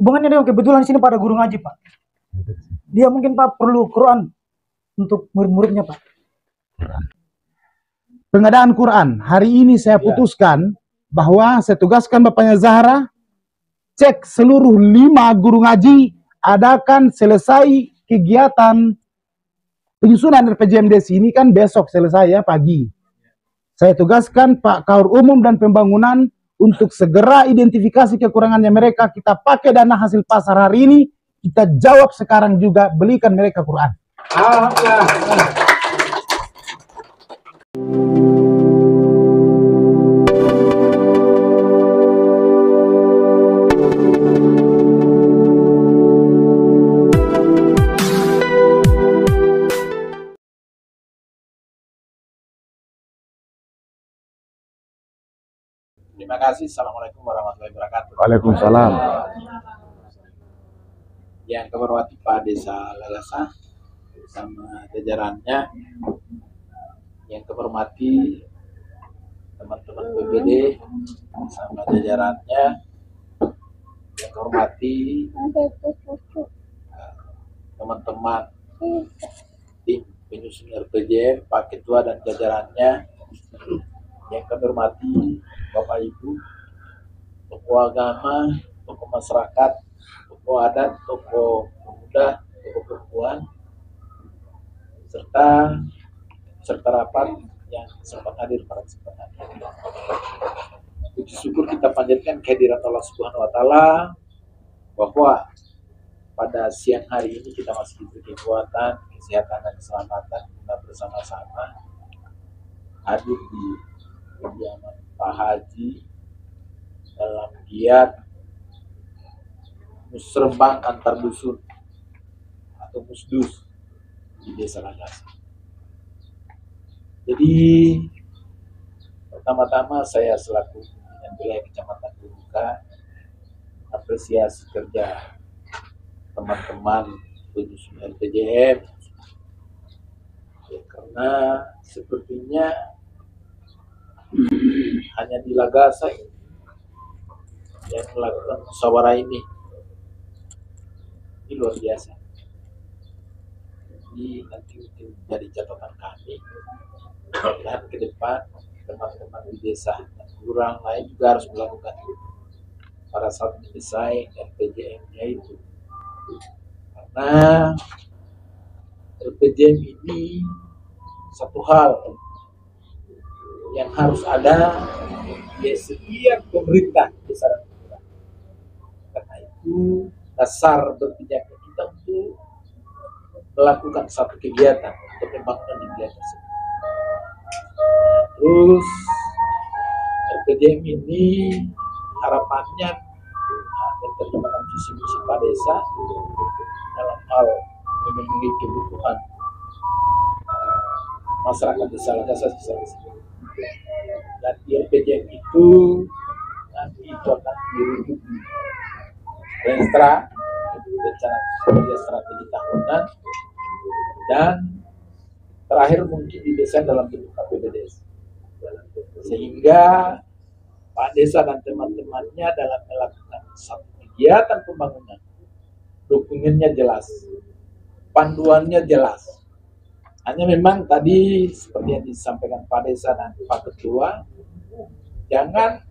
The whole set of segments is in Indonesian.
hubungannya dengan kebetulan di sini pada guru ngaji, Pak. Dia mungkin Pak perlu Quran untuk murid-muridnya, Pak. Pengadaan Quran. Hari ini saya putuskan bahwa saya tugaskan Bapaknya Zahra cek seluruh 5 guru ngaji, adakan selesai kegiatan penyusunan RPJMD ini kan besok selesai ya pagi. Saya tugaskan Pak Kaur Umum dan Pembangunan untuk segera identifikasi kekurangannya mereka. Kita pakai dana hasil pasar hari ini, kita jawab sekarang juga, belikan mereka Quran. Alhamdulillah. Terima kasih. Assalamualaikum warahmatullahi wabarakatuh. Waalaikumsalam. Yang kami hormati Pak Desa Lalasa bersama jajarannya, yang kami hormati teman-teman BPD bersama jajarannya, yang kami hormati teman-teman tim penyusun RPJM, Pak Ketua dan jajarannya, yang kami hormati Bapak Ibu, tokoh agama, tokoh masyarakat, tokoh adat, tokoh pemuda, tokoh perempuan, serta rapat yang sempat hadir pada kesempatan ini. Puji syukur kita panjatkan kehadirat Allah Subhanahu wa Ta'ala bahwa pada siang hari ini kita masih diberi kekuatan, kesehatan dan keselamatan, kita bersama-sama hadir di kediaman Pak Haji dalam giat musrembang antar dusun atau musdus di Desa Lalasa. Jadi pertama-tama saya selaku pimpinan wilayah Kecamatan Buruka apresiasi kerja teman-teman penyusun RPJM ya, karena sepertinya hanya di Lagasa yang melakukan musyawarah ini luar biasa. Jadi nanti menjadi catatan kami dan ke depan teman-teman di desa dan kurang lain juga harus melakukan itu pada saat mendesain RPJM-nya itu, karena RPJM ini satu hal yang harus ada di setiap pemerintah desa dan kelurahan. Karena itu dasar berpijaknya kita untuk melakukan satu kegiatan untuk pembangunan di wilayah tersebut. Terus RPJM ini harapannya menerjemahkan visi misi Pak Desa dalam hal memenuhi kebutuhan masyarakat desa Lalasa dan di RPJM itu nanti itu akan dirujuk di Renstra, rencana kerja strategi tahunan, dan terakhir mungkin didesain dalam bentuk KPBDes, sehingga Pak Desa dan teman-temannya dalam melakukan satu kegiatan pembangunan dokumennya jelas, panduannya jelas. Hanya memang tadi seperti yang disampaikan Pak Desa dan Pak Ketua, jangan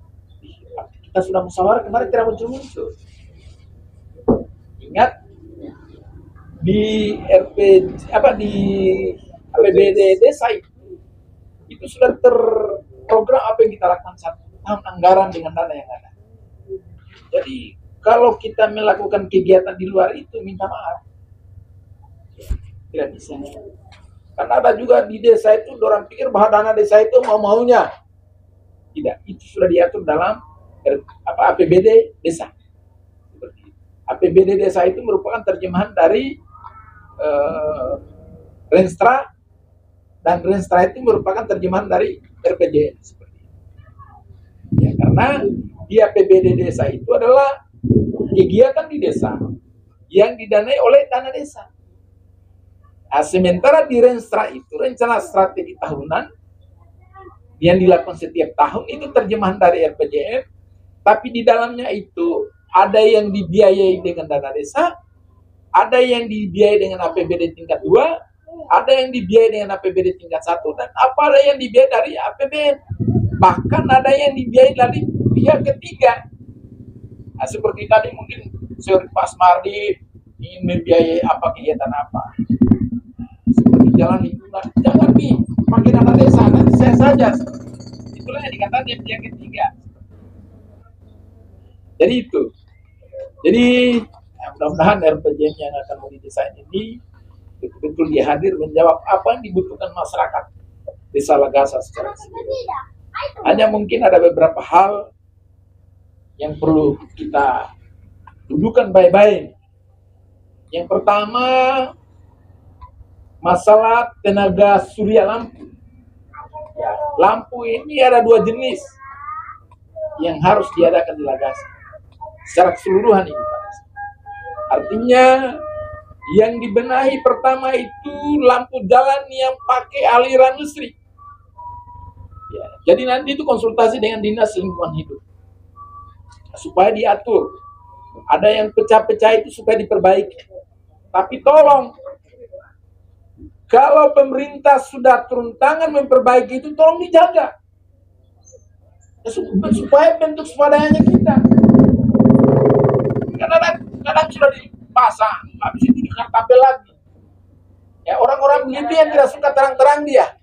kita sudah musyawarah kemarin tidak muncul-muncul. Ingat di di APBD desa itu sudah terprogram apa yang kita lakukan 1 tahun anggaran dengan dana yang ada. Jadi kalau kita melakukan kegiatan di luar itu minta maaf, tidak bisa. Karena ada juga di desa itu orang pikir bahwa dana desa itu mau-maunya. Tidak, itu sudah diatur dalam APBD desa. APBD desa itu merupakan terjemahan dari Renstra, dan Renstra itu merupakan terjemahan dari RPJM seperti itu. Ya, karena di APBD desa itu adalah kegiatan di desa yang didanai oleh dana desa. Nah, sementara di Renstra itu rencana strategi tahunan yang dilakukan setiap tahun itu terjemahan dari RPJM, tapi di dalamnya itu ada yang dibiayai dengan dana desa, ada yang dibiayai dengan APBD tingkat 2, ada yang dibiayai dengan APBD tingkat 1, dan ada yang dibiayai dari APBN. Bahkan ada yang dibiayai dari pihak ketiga. Nah, seperti tadi mungkin Sir Pak Mardi ingin membiayai apa kegiatan apa. Seperti jalan lingkungan. Jangan nih pakai dana desa, nanti saya saja. Itulah yang dikatakan dia pihak ketiga. Jadi itu. Jadi mudah-mudahan RPJM yang akan didesain ini betul-betul dia hadir menjawab apa yang dibutuhkan masyarakat Desa Lagasa secara keseluruhan. Hanya mungkin ada beberapa hal yang perlu kita dudukan baik-baik. Yang pertama, masalah tenaga surya lampu. Ya, lampu ini ada 2 jenis yang harus diadakan di Lagasa secara keseluruhan ini, Pak. Artinya yang dibenahi pertama itu lampu jalan yang pakai aliran listrik. Ya, jadi nanti itu konsultasi dengan Dinas Lingkungan Hidup supaya diatur. Ada yang pecah-pecah itu supaya diperbaiki. Tapi tolong, kalau pemerintah sudah turun tangan memperbaiki itu, tolong dijaga. Supaya bentuk swadayanya kita. Kadang sudah dipasang, habis itu dikartabel lagi. Ya, orang-orang begitu yang tidak suka terang-terang dia.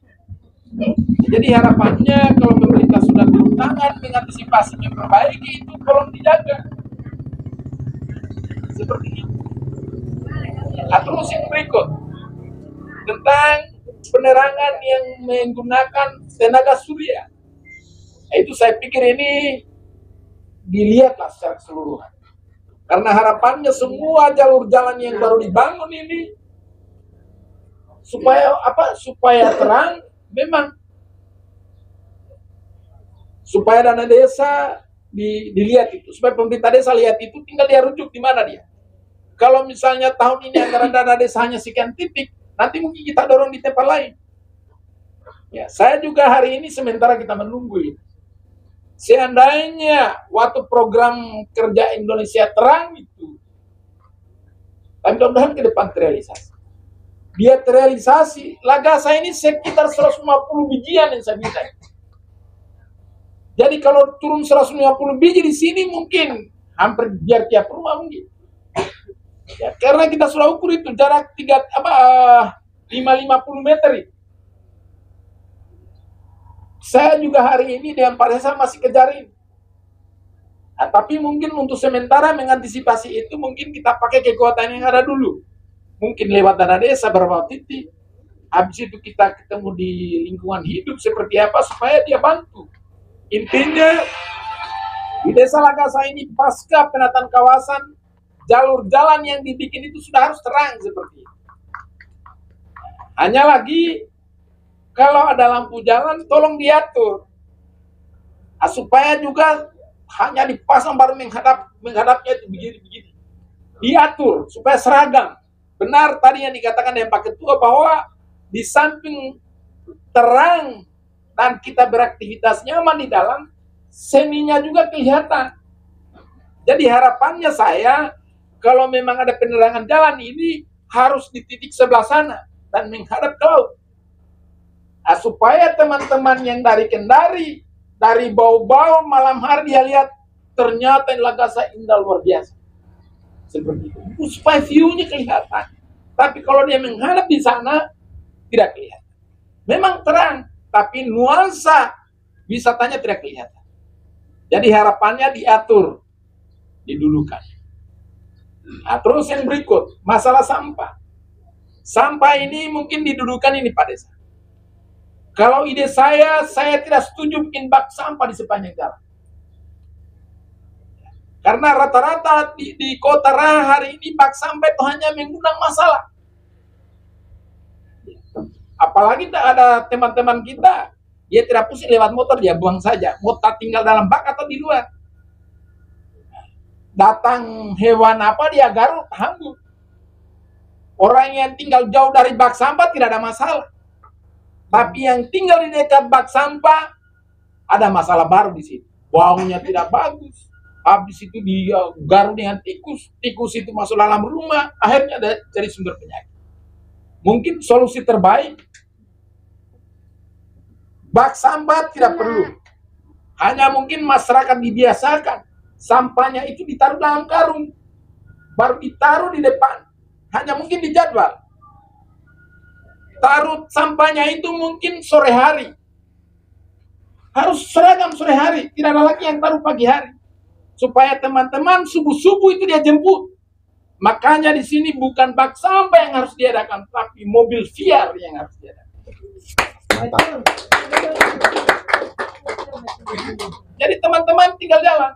Jadi harapannya kalau pemerintah sudah turun tangan mengantisipasi memperbaiki itu, tolong dijaga. Seperti itu. Nah, terus yang berikut tentang penerangan yang menggunakan tenaga surya. Nah, itu saya pikir ini dilihatlah secara keseluruhan. Karena harapannya semua jalur jalan yang baru dibangun ini supaya apa? Supaya terang, memang supaya dana desa dilihat itu, supaya pemerintah desa lihat itu, tinggal dia rujuk di mana dia. Kalau misalnya tahun ini anggaran dana desa hanya sekian titik, nanti mungkin kita dorong di tempat lain. Ya, saya juga hari ini sementara kita menunggu ini. Seandainya waktu program kerja Indonesia Terang itu, mudah-mudahan ke depan terrealisasi. Dia terrealisasi, Lagasa ini sekitar 150 bijian yang saya minta. Jadi kalau turun 150 biji di sini mungkin hampir biar tiap rumah mungkin. Ya, karena kita sudah ukur itu jarak 550 meter itu. Saya juga hari ini dengan Pak Desa masih kejarin. Nah, tapi mungkin untuk sementara mengantisipasi itu mungkin kita pakai kekuatan yang ada dulu. Mungkin lewat dana desa beberapa titik. Habis itu kita ketemu di lingkungan hidup seperti apa supaya dia bantu. Intinya di Desa Lagasa ini pasca penataan kawasan, jalur jalan yang dibikin itu sudah harus terang seperti itu. Hanya lagi kalau ada lampu jalan tolong diatur. Supaya juga hanya dipasang baru menghadapnya itu begini-begini. Diatur supaya seragam. Benar tadi yang dikatakan dengan Pak Ketua bahwa di samping terang dan kita beraktivitas nyaman di dalam, seninya juga kelihatan. Jadi harapannya saya, kalau memang ada penerangan jalan ini harus di titik sebelah sana dan menghadap ke laut. Nah, supaya teman-teman yang dari Kendari, dari Bau-Bau malam hari dia lihat ternyata Lagasa indah luar biasa. Seperti itu. Supaya view-nya kelihatan. Tapi kalau dia menghadap di sana, tidak kelihatan. Memang terang, tapi nuansa wisatanya tidak kelihatan. Jadi harapannya diatur, didulukan. Nah, terus yang berikut, masalah sampah. Sampah ini mungkin didudukan ini Pak Desa. Kalau ide saya tidak setuju bikin bak sampah di sepanjang jalan. Karena rata-rata di kota Raha hari ini bak sampah itu hanya mengundang masalah. Apalagi ada teman-teman kita, dia tidak pusing lewat motor, dia buang saja. Mau tinggal dalam bak atau di luar. Datang hewan apa, dia garuk, hanggu. Orang yang tinggal jauh dari bak sampah tidak ada masalah. Tapi yang tinggal di dekat bak sampah, ada masalah baru di situ. Baunya tidak bagus. habis itu dia garuk dengan tikus, tikus itu masuk dalam rumah, akhirnya ada jadi sumber penyakit. Mungkin solusi terbaik, bak sampah tidak perlu. Hanya mungkin masyarakat dibiasakan, sampahnya itu ditaruh dalam karung, baru ditaruh di depan. Hanya mungkin dijadwal. Taruh sampahnya itu mungkin sore hari. Harus seragam sore hari, tidak ada lagi yang taruh pagi hari. Supaya teman-teman subuh-subuh itu dia jemput. Makanya di sini bukan bak sampah yang harus diadakan, tapi mobil VR yang harus diadakan. Jadi teman-teman tinggal jalan,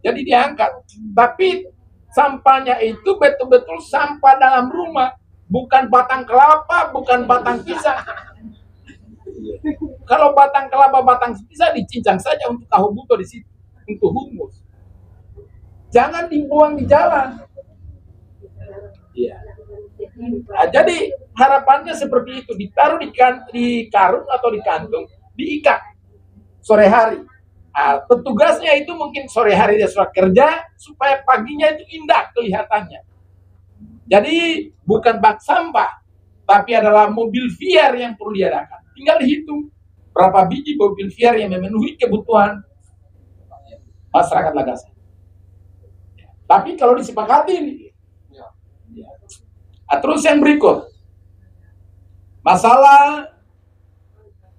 jadi diangkat. Tapi sampahnya itu betul-betul sampah dalam rumah, bukan batang kelapa, bukan batang pisang. Kalau batang kelapa, batang pisang dicincang saja untuk tahu buto di situ, untuk humus. Jangan dibuang di jalan. Iya. Nah, jadi harapannya seperti itu, ditaruh di karung atau di kantung, diikat sore hari. Nah, petugasnya itu mungkin sore hari dia sudah kerja, supaya paginya itu indah kelihatannya. Jadi bukan bak sampah, tapi adalah mobil VR yang perlu diadakan. Tinggal dihitung berapa biji mobil VR yang memenuhi kebutuhan masyarakat Lagasan. Tapi kalau disepakati, terus yang berikut, masalah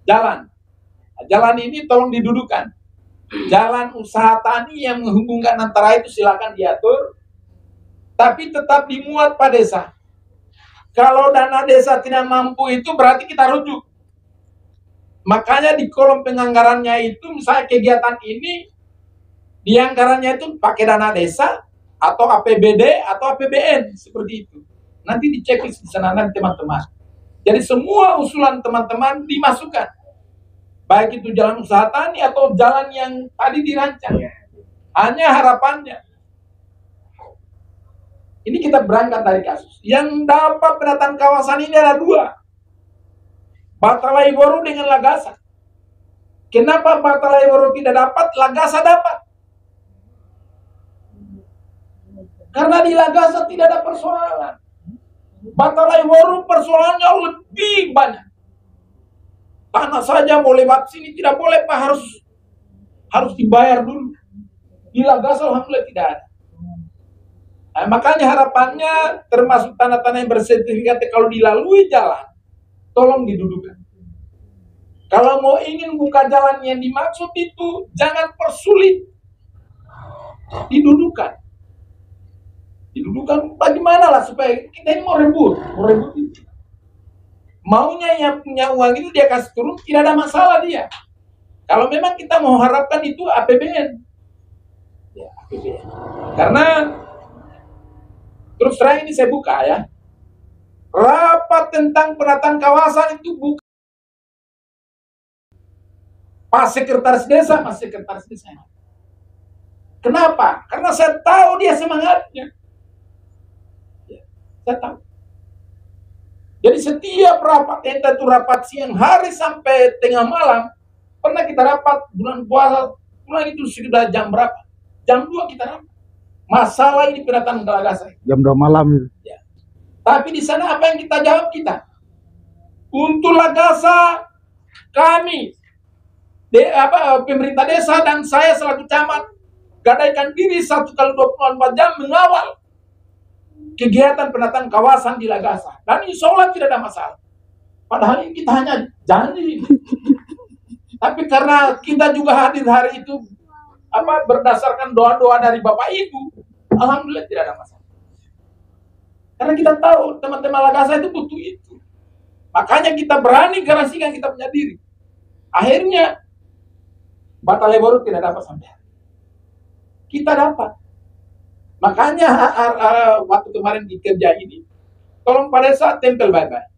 jalan. Jalan ini tolong didudukan. Jalan usaha tani yang menghubungkan antara itu silakan diatur, tapi tetap dimuat pada desa. Kalau dana desa tidak mampu itu berarti kita rujuk. Makanya di kolom penganggarannya itu, misalnya kegiatan ini, di anggarannya itu pakai dana desa, atau APBD, atau APBN, seperti itu. Nanti dicek di sana teman-teman. Jadi semua usulan teman-teman dimasukkan. Baik itu jalan usaha tani, atau jalan yang tadi dirancang. Hanya harapannya, ini kita berangkat dari kasus. Yang dapat penataan kawasan ini ada dua. Batalaiboru dengan Lagasa. Kenapa Batalaiboru tidak dapat, Lagasa dapat? Karena di Lagasa tidak ada persoalan. Batalaiboru persoalannya lebih banyak. Tanah saja mau lewat sini tidak boleh, Pak, harus dibayar dulu. Di Lagasa alhamdulillah tidak ada. Nah, makanya harapannya termasuk tanah-tanah yang bersertifikat kalau dilalui jalan, tolong didudukan. Kalau mau ingin buka jalan yang dimaksud itu, jangan persulit. Didudukan. Didudukan bagaimana lah supaya kita ini mau rebut itu. Maunya yang punya uang itu dia kasih turun, tidak ada masalah dia. Kalau memang kita mau harapkan itu APBN. Ya, APBN. Karena terus terang ini saya buka ya. Rapat tentang penataan kawasan itu bukan Pak Sekretaris Desa, Mas Sekretaris Desa. Kenapa? Karena saya tahu dia semangatnya. Ya, saya tahu. Jadi setiap rapat, entah itu rapat siang hari sampai tengah malam, pernah kita rapat bulan puasa, bulan itu sudah jam berapa? Jam 2 kita rapat. Masalah ini penataan Lagasan. Jam 2 malam. Ya. Tapi di sana apa yang kita jawab kita? Untuk Lagasa, kami, pemerintah desa dan saya selaku camat, gadaikan diri 1 kali 24 jam mengawal kegiatan penataan kawasan di Lagasa. Dan insya Allah tidak ada masalah. Padahal ini kita hanya janji. Tapi karena kita juga hadir hari itu, berdasarkan doa-doa dari Bapak Ibu, alhamdulillah tidak ada masalah. Karena kita tahu teman-teman Lagasa itu butuh itu. Makanya kita berani garasikan kita punya diri. Akhirnya Batalaiboru tidak dapat sampai hari. Kita dapat. Makanya waktu kemarin di kerja ini, tolong pada saat tempel baik-baik.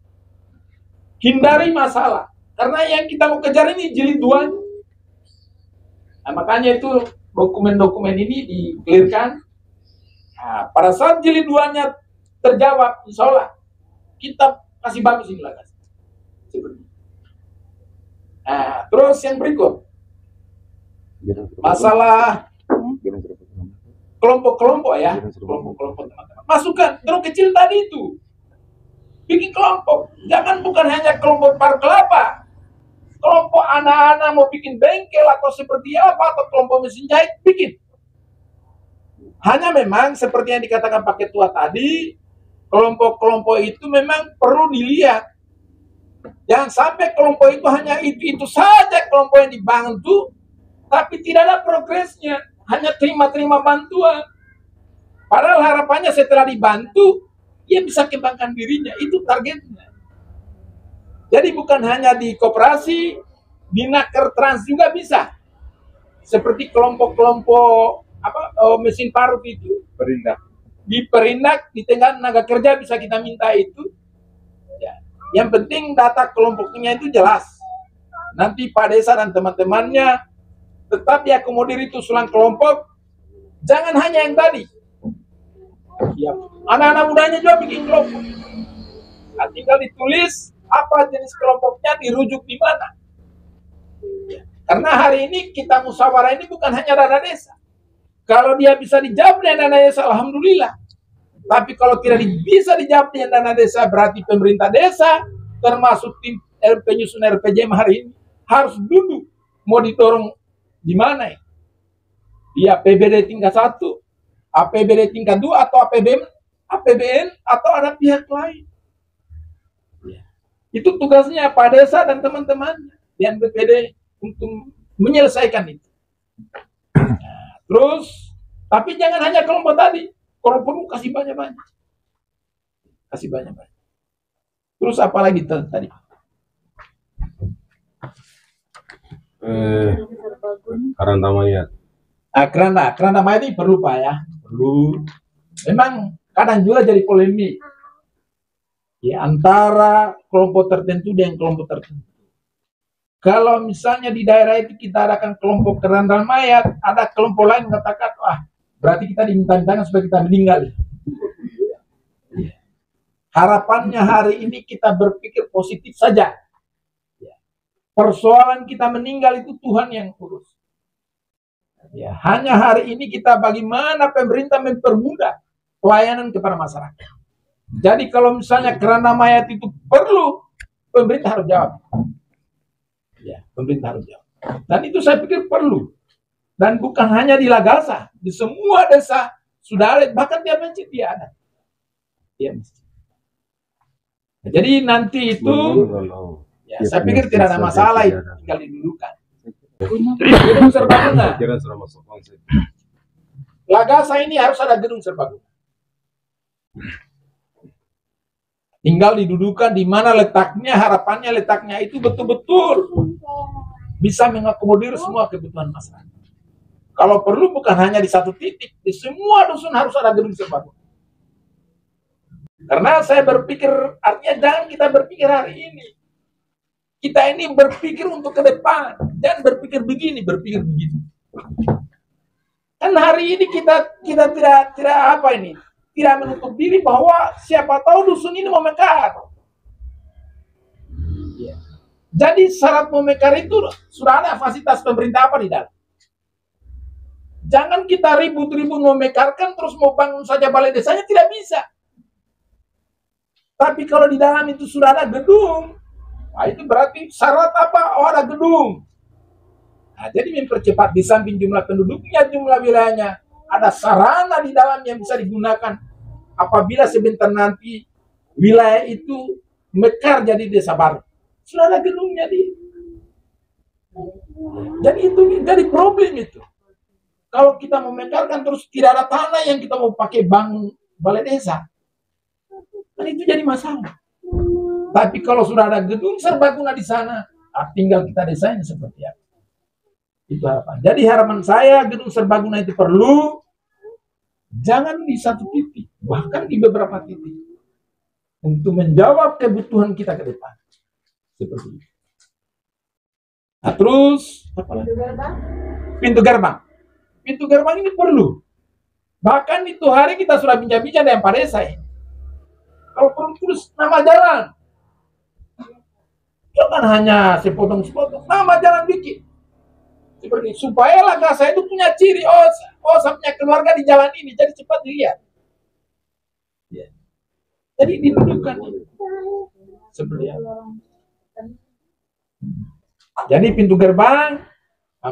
Hindari masalah. Karena yang kita mau kejar ini jilid 2. Nah, makanya itu dokumen-dokumen ini di-clearkan. Nah, pada saat jilid 2-nya terjawab, insya Allah kita kasih bagus ini lah. Nah, terus yang berikut, masalah kelompok-kelompok ya, kelompok-kelompok teman-teman. Masukkan terus kecil tadi itu, bikin kelompok. Jangan bukan hanya kelompok par kelapa, kelompok anak-anak mau bikin bengkel atau seperti apa, atau kelompok mesin jahit, bikin. Hanya memang seperti yang dikatakan Pak Ketua tadi, kelompok-kelompok itu memang perlu dilihat. Jangan sampai kelompok itu hanya itu saja kelompok yang dibantu, tapi tidak ada progresnya, hanya terima-terima bantuan. Padahal harapannya setelah dibantu, dia bisa kembangkan dirinya, itu targetnya. Jadi bukan hanya di koperasi, di naker trans juga bisa. Seperti kelompok-kelompok mesin parut itu. Di Perindak, di tengah tenaga kerja bisa kita minta itu. Ya. Yang penting data kelompoknya itu jelas. Nanti Pak Desa dan teman-temannya tetap diakomodir itu usulan kelompok. Jangan hanya yang tadi. Ya. Anak-anak mudanya juga bikin kelompok. Nah, tinggal ditulis apa jenis kelompoknya, dirujuk di mana. Ya. Karena hari ini kita musyawarah ini bukan hanya dana desa. Kalau dia bisa dijawab dengan dana desa, alhamdulillah. Tapi kalau tidak bisa dijawab dengan dana desa, berarti pemerintah desa, termasuk tim penyusun RPJM hari ini, harus duduk. Mau didorong di mana ya? Di APBD tingkat 1, APBD tingkat 2, atau APBN, atau ada pihak lain. Ya. Itu tugasnya Pak Desa dan teman-temannya di NPPD untuk menyelesaikan itu. Terus, tapi jangan hanya kelompok tadi. Kalau perlu kasih banyak-banyak. Kasih banyak-banyak. Terus apa lagi tadi? Keranda mayat. Keranda mayat ini perlu Pak ya. Perlu. Memang kadang juga jadi polemik. Ya, antara kelompok tertentu dengan kelompok tertentu. Kalau misalnya di daerah itu kita adakan kelompok keranda mayat, ada kelompok lain mengatakan, wah, berarti kita diminta-mintakan supaya kita meninggal. Harapannya hari ini kita berpikir positif saja. Persoalan kita meninggal itu Tuhan yang urus. Ya, hanya hari ini kita bagaimana pemerintah mempermudah pelayanan kepada masyarakat. Jadi kalau misalnya keranda mayat itu perlu, pemerintah harus jawab. Ya, pemerintah harus jawab. Dan itu saya pikir perlu. Dan bukan hanya di Lagasa, di semua desa sudah ada, bahkan tiap masjid dia ada. Tiap masjid. Nah, jadi nanti itu, ya, saya pikir tidak ada masalah itu, tinggal didudukan. Gedung serbaguna. Lagasa ini harus ada gedung serbaguna. Tinggal didudukan di mana letaknya, harapannya letaknya itu betul-betul bisa mengakomodir semua kebutuhan masyarakat. Kalau perlu bukan hanya di satu titik, di semua dusun harus ada gedung serbaguna. Karena saya berpikir, artinya jangan kita berpikir hari ini. Kita ini berpikir untuk ke depan, jangan berpikir begini, berpikir begitu. Kan hari ini kita tidak apa ini? Tidak menutup diri bahwa siapa tahu dusun ini mau mekar. Ya. Jadi syarat mau mekar itu sudah ada fasilitas pemerintah apa di dalam. Jangan kita ribut-ribut mau mekarkan terus mau bangun saja balai desanya, tidak bisa. Tapi kalau di dalam itu sudah ada gedung, nah itu berarti syarat apa? Oh, ada gedung. Nah, jadi mempercepat di samping jumlah penduduknya, jumlah wilayahnya. Ada sarana di dalam yang bisa digunakan apabila sebentar nanti wilayah itu mekar jadi desa baru. Sudah ada gedungnya jadi itu jadi problem itu. Kalau kita memekarkan terus tidak ada tanah yang kita mau pakai bangun balai desa, kan itu jadi masalah. Tapi kalau sudah ada gedung serbaguna di sana, tinggal kita desain seperti apa. Itu harapan. Jadi harapan saya gedung serbaguna itu perlu. Jangan di satu titik, bahkan di beberapa titik, untuk menjawab kebutuhan kita ke depan. Seperti itu. Nah, terus apa lagi? Pintu gerbang. Pintu gerbang ini perlu. Bahkan itu hari kita sudah bincang-bincang dengan Pak Desa. Kalau perlu tulis nama jalan. Jangan hanya sepotong-sepotong, nama jalan bikin. Seperti supaya Lagasa itu punya ciri. Oh, oh saya punya keluarga di jalan ini, jadi cepat dilihat. Ya. Jadi didudukan seperti apa? Jadi pintu gerbang,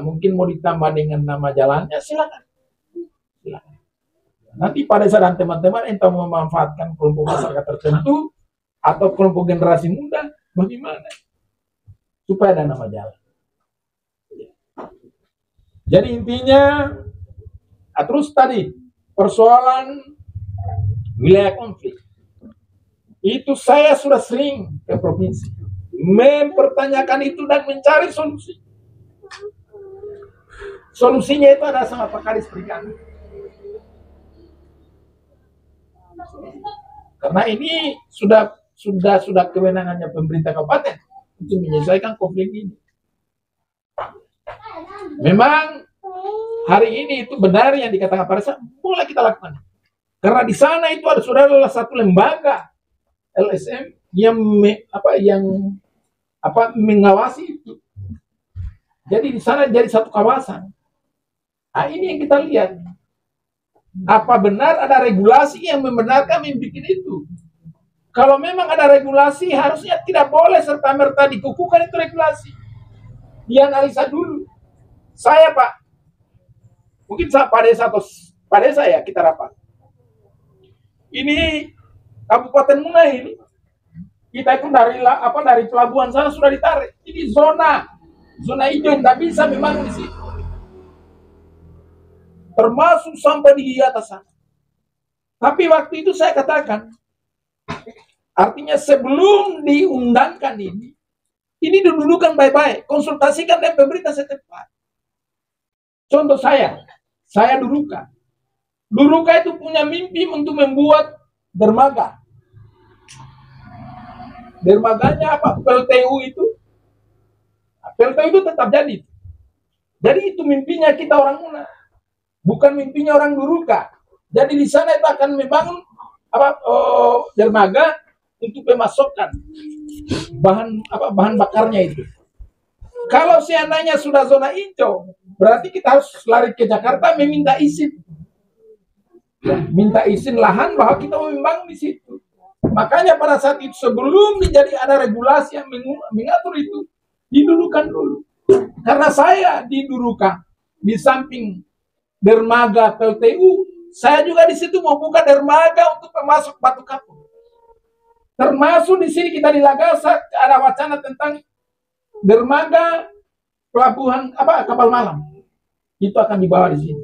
mungkin mau ditambah dengan nama jalannya, silakan. Silakan. Nanti pada saat teman-teman entah memanfaatkan kelompok masyarakat tertentu atau kelompok generasi muda, bagaimana? Supaya ada nama jalan. Jadi intinya, terus tadi persoalan wilayah konflik. Itu saya sudah sering ke provinsi mempertanyakan itu dan mencari solusi. Solusinya itu ada sama Pak Kadis Perikanan. Karena ini sudah kewenangannya pemerintah kabupaten untuk menyelesaikan konflik ini. Memang hari ini itu benar yang dikatakan pada saat mulai kita lakukan. Karena di sana itu ada satu lembaga LSM yang mengawasi itu. Jadi di sana jadi satu kawasan. Nah, ini yang kita lihat. Apa benar ada regulasi yang membenarkan membuat itu? Kalau memang ada regulasi, harusnya tidak boleh serta-merta dikukuhkan itu regulasi. Dianalisa dulu. Saya Pak, mungkin Pak Desa ya kita rapat. Ini Kabupaten Munai ini, kita itu dari pelabuhan sana sudah ditarik. Ini zona hijau tidak bisa memang di situ. Termasuk sampai di atas sana. Tapi waktu itu saya katakan, artinya sebelum diundangkan ini didudukan baik-baik, konsultasikan dengan pemerintah setempat. Contoh saya Duruka. Duruka itu punya mimpi untuk membuat dermaga. Dermaganya apa? PLTU itu. PLTU itu tetap jadi. Jadi itu mimpinya kita orang Muna. Bukan mimpinya orang Duruka. Jadi di sana itu akan membangun dermaga untuk memasokkan bahan bakarnya itu. Kalau seandainya sudah zona hijau, berarti kita harus lari ke Jakarta meminta izin. Minta izin lahan bahwa kita mau membangun di situ. Makanya pada saat itu sebelum ada regulasi yang mengatur itu, didudukan dulu. Karena saya didudukan di samping dermaga PLTU, saya juga di situ mau buka dermaga untuk pemasok batu kapur. Termasuk di sini kita di Lagasa ada wacana tentang dermaga pelabuhan kapal malam. Itu akan dibawa di sini.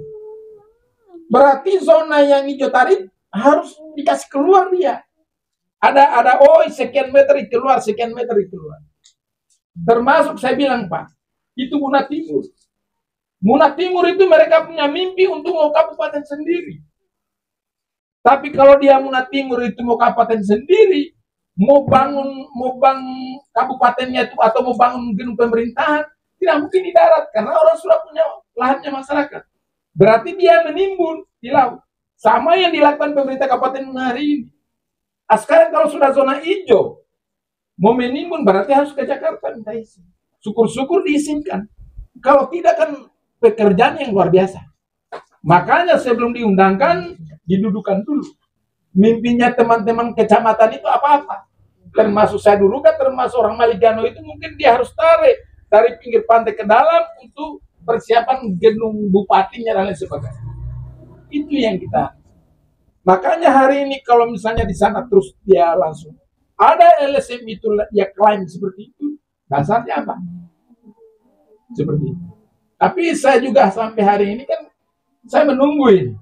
Berarti zona yang hijau tadi harus dikasih keluar dia. Ada sekian meter keluar, sekian meter keluar. Termasuk saya bilang Pak, itu Muna Timur. Muna Timur itu mereka punya mimpi untuk mau kabupaten sendiri. Tapi kalau dia Muna Timur itu mau kabupaten sendiri, mau bangun kabupatennya itu atau mau bangun gedung pemerintahan, tidak mungkin di darat karena orang sudah punya lahannya masyarakat. Berarti dia menimbun di laut. Sama yang dilakukan pemerintah Kabupaten Muna hari ini. Sekarang kalau sudah zona hijau, mau menimbun berarti harus ke Jakarta minta izin. Syukur-syukur diizinkan. Kalau tidak kan pekerjaan yang luar biasa. Makanya sebelum diundangkan, didudukan dulu. Mimpinya teman-teman kecamatan itu apa-apa. Termasuk saya dulu kan, termasuk orang Maligano itu mungkin dia harus tarik dari pinggir pantai ke dalam untuk persiapan gedung bupatinya dan lain sebagainya. Itu yang kita. Makanya hari ini kalau misalnya di sana terus dia langsung ada LSM itu dia klaim seperti itu, dasarnya apa? Seperti itu. Tapi saya juga sampai hari ini kan saya menunggu ini.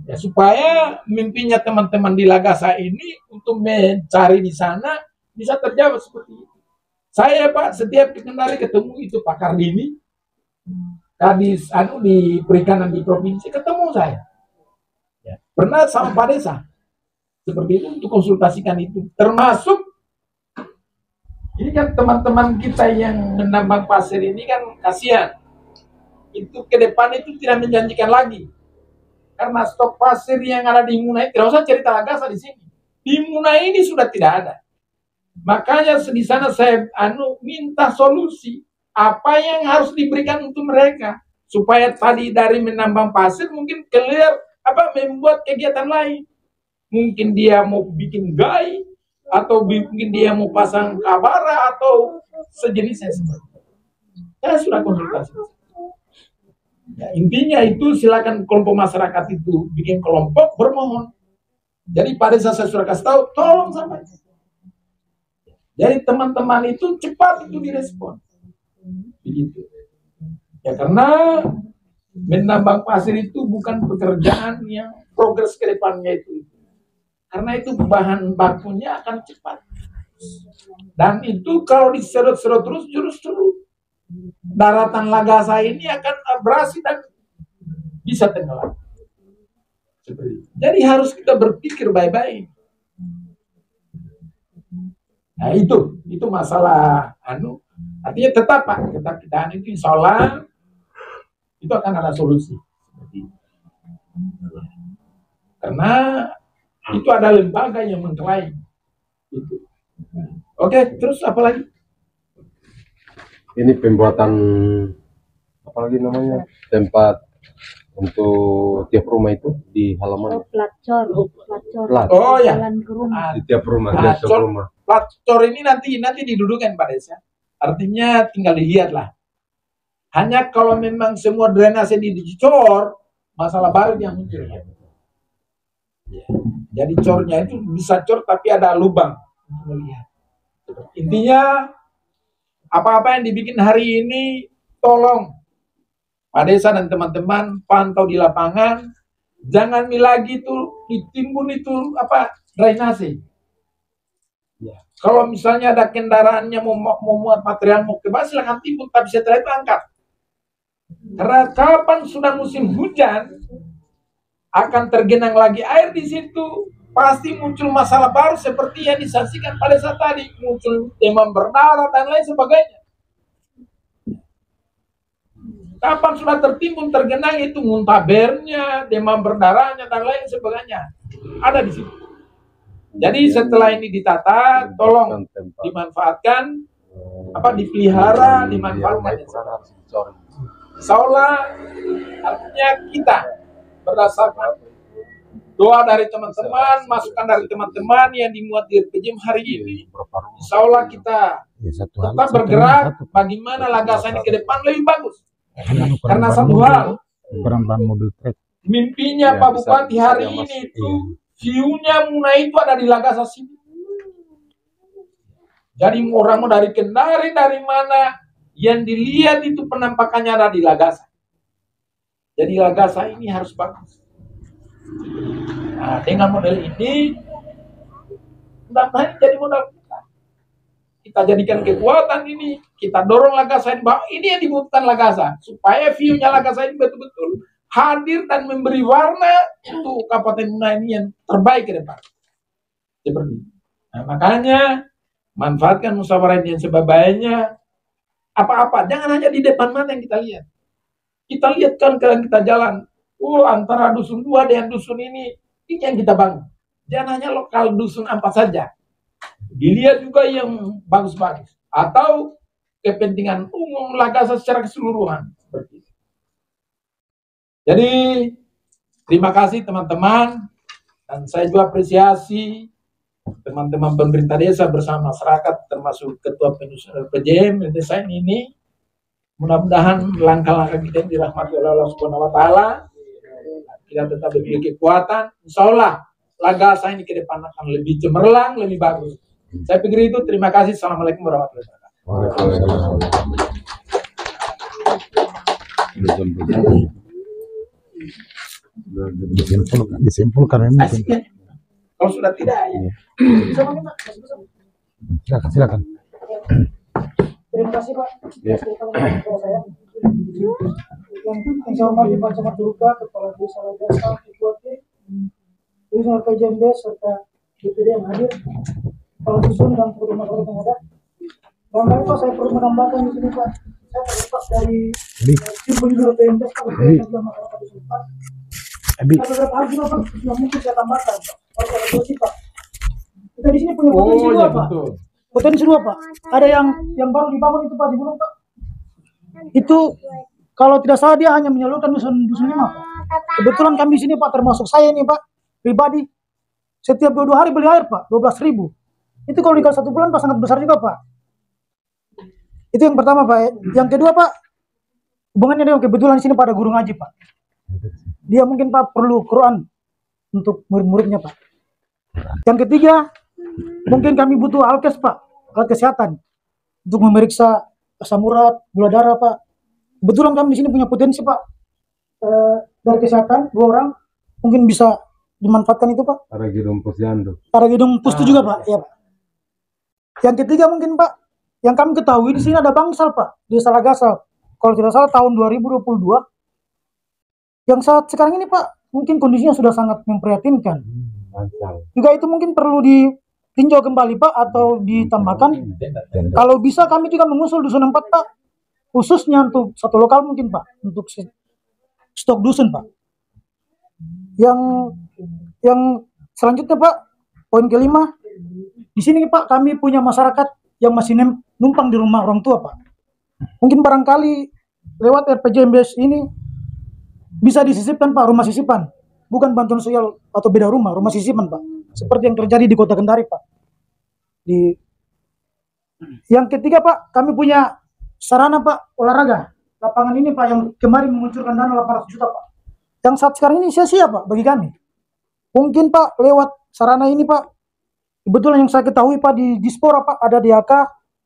Ya, supaya mimpinya teman-teman di Lagasa ini untuk mencari di sana bisa terjawab seperti itu. Saya Pak setiap kendali ketemu itu Pak Kardini, Kadis di perikanan di provinsi, ketemu saya. Ya, pernah sama Pak Desa seperti itu untuk konsultasikan itu. Termasuk ini kan teman-teman kita yang menambang pasir ini kan kasihan. Itu ke depan itu tidak menjanjikan lagi. Karena stok pasir yang ada di Munai, tidak usah cerita Lagasa di sini. Di Munai ini sudah tidak ada. Makanya di sana saya minta solusi apa yang harus diberikan untuk mereka. supaya tadi dari menambang pasir mungkin keluar membuat kegiatan lain. Mungkin dia mau bikin gai, atau mungkin dia mau pasang kabara atau sejenisnya seperti itu. Saya sudah konsultasi. Ya, intinya itu silakan kelompok masyarakat itu bikin kelompok bermohon. Jadi pada saat saya sudah kasih tahu, tolong sampai. Jadi teman-teman itu cepat itu direspon. Begitu. Ya karena menambang pasir itu bukan pekerjaan yang progres ke depannya itu. Karena itu bahan bakunya akan cepat. Dan itu kalau diserut-serut terus justru daratan Lagasa ini akan abrasi dan bisa tenggelam. Jadi harus kita berpikir baik-baik. Nah itu masalah artinya tetap Pak, tetap kita itu insya Allah itu akan ada solusi. Karena itu ada lembaga yang mengklaim. Gitu. Oke, terus apa lagi? Ini pembuatan apa lagi namanya, tempat untuk tiap rumah itu di halaman. Pelacor. Oh ya. Jalan ke rumah. Di tiap rumah, Pelacor ini nanti didudukan Pak Desa. Artinya tinggal dilihat lah. Hanya kalau memang semua drainase dicor, masalah baru yang muncul. Ya. Jadi cornya itu bisa cor tapi ada lubang untuk melihat. Intinya apa-apa yang dibikin hari ini tolong Pak Desa dan teman-teman pantau di lapangan, jangan lagi tuh ditimbun itu drainase. Ya. Kalau misalnya ada kendaraannya mau muat material mau ke bawah, silakan timbun, tapi setelah itu angkat. Karena kapan sudah musim hujan akan tergenang lagi air di situ, pasti muncul masalah baru seperti yang disaksikan pada saat tadi, muncul demam berdarah dan lain sebagainya. Kapan sudah tertimbun tergenang itu muntabernya, demam berdarahnya dan lain sebagainya ada di situ. Jadi setelah ini ditata, tolong dimanfaatkan, dipelihara, dimanfaatkan. Insyaallah artinya kita berdasarkan doa dari teman-teman, masukan dari teman-teman yang dimuat di RPJM hari ini, insyaallah kita tetap bergerak bagaimana Lagasa ini ke depan lebih bagus. Karena satu hal, mimpinya Pak Bupati hari ini itu view-nya Muna itu ada di Lagasa sini. Jadi orang mau dari Kendari, dari mana, yang dilihat itu penampakannya ada di Lagasa. Jadi Lagasa ini harus bagus. Nah, dengan model ini, mudah-mudahan jadi modal kita. Kita jadikan kekuatan ini, kita dorong Lagasa ini, bahwa ini yang dibutuhkan Lagasa, supaya view-nya Lagasa ini betul-betul hadir dan memberi warna untuk Kabupaten Muna ini yang terbaik ke depan. Seperti itu. Nah, makanya manfaatkan musyawarah ini yang sebaik-baiknya. Apa-apa, jangan hanya di depan mata yang kita lihat. Kita lihat kan kalau kita jalan, antara dusun 2 dengan dusun ini yang kita bangun. Jangan hanya lokal dusun 4 saja. Dilihat juga yang bagus-bagus. Atau kepentingan umum Lagasa secara keseluruhan. Seperti itu. Jadi, terima kasih teman-teman. Dan saya juga apresiasi teman-teman pemerintah desa bersama masyarakat, termasuk ketua penyusun RPJM desa ini. Mudah-mudahan langkah-langkah kita dirahmati oleh Allah Subhanahu wa taala. Kita tetap memiliki kekuatan. Insyaallah Lagasa ini ke depan akan lebih cemerlang, lebih bagus. Saya pikir itu. Terima kasih. Assalamualaikum warahmatullahi wabarakatuh. Disimpulkan memang. Kalau sudah tidak, ya. Silakan. Terima kasih Pak. Yang saya hormati Pak Camat Duka, Kepala Desa Lagasa, Ketua Tim, Dusun RPJM serta DPD yang hadir, Kepala Dusun dan Perumah yang ada. Dan Pak, saya perlu menambahkan di sini Pak, saya terlepas dari tim penyuluh PMDes Pak, dan masyarakat di sini Pak. Beberapa hal juga Pak, yang mungkin saya tambahkan Pak. Kalau ada posisi Pak, kita di sini punya potensi dua Pak. Potensi dua Pak. Ada yang baru dibangun itu Pak di gunung Pak. Itu Kalau tidak salah dia hanya menyalurkan dusun 5 Pak. Kebetulan kami di sini Pak, termasuk saya ini Pak, pribadi, setiap 2 hari beli air Pak, 12.000. Itu kalau dikali 1 bulan Pak sangat besar juga Pak. Itu yang pertama Pak. Yang kedua Pak, hubungannya dengan kebetulan di sini pada guru ngaji Pak. Dia mungkin Pak perlu Quran untuk murid-muridnya Pak. Yang ketiga, mungkin kami butuh alkes Pak, alat kesehatan untuk memeriksa asam urat, gula darah Pak. Kebetulan kami di sini punya potensi Pak, dari kesehatan 2 orang mungkin bisa dimanfaatkan itu Pak. Ada gedung posyandu. Para gedung pustu juga Pak, ya Pak. Yang ketiga mungkin Pak, yang kami ketahui di sini ada bangsal Pak, di Salagasa. Kalau tidak salah tahun 2022. Yang saat sekarang ini Pak, mungkin kondisinya sudah sangat memprihatinkan. Juga itu mungkin perlu ditinjau kembali Pak atau ditambahkan. Kalau bisa kami juga mengusul dusun 4 Pak, khususnya untuk satu lokal mungkin Pak, untuk stok dusun Pak. Yang selanjutnya Pak, poin kelima, di sini Pak kami punya masyarakat yang masih numpang di rumah orang tua Pak. Mungkin barangkali lewat RPJMDes ini bisa disisipkan Pak, rumah sisipan. Bukan bantuan sosial atau beda rumah sisipan Pak. Seperti yang terjadi di Kota Kendari Pak. Yang ketiga Pak, kami punya sarana Pak, olahraga. Lapangan ini Pak yang kemarin menguncurkan dana 800 juta Pak. Yang saat sekarang ini sia-sia Pak bagi kami. Mungkin Pak lewat sarana ini Pak, kebetulan yang saya ketahui Pak di Dispora Pak ada DHK